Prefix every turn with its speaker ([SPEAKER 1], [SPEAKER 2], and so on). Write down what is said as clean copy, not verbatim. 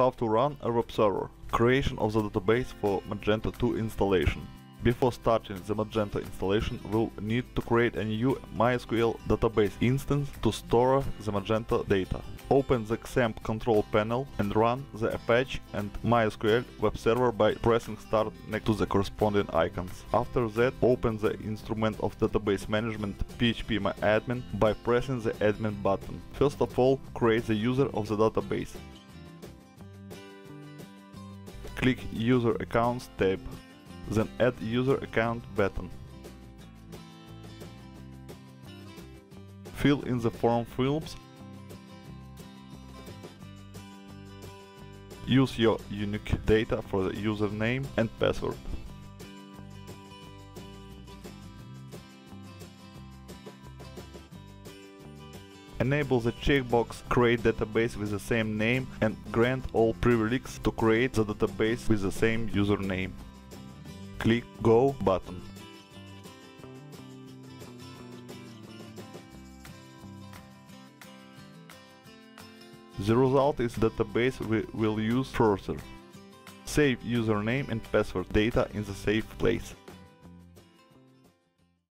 [SPEAKER 1] How to run a web server. Creation of the database for Magento 2 installation. Before starting the Magento installation, we'll need to create a new MySQL database instance to store the Magento data. Open the XAMPP control panel and run the Apache and MySQL web server by pressing start next to the corresponding icons. After that, open the instrument of database management phpMyAdmin by pressing the admin button. First of all, create the user of the database. Click User Accounts tab, then Add User Account button. Fill in the form fields. Use your unique data for the username and password. Enable the checkbox Create database with the same name and grant all privileges to create the database with the same username. Click Go button. The result is the database we will use further. Save username and password data in the safe place.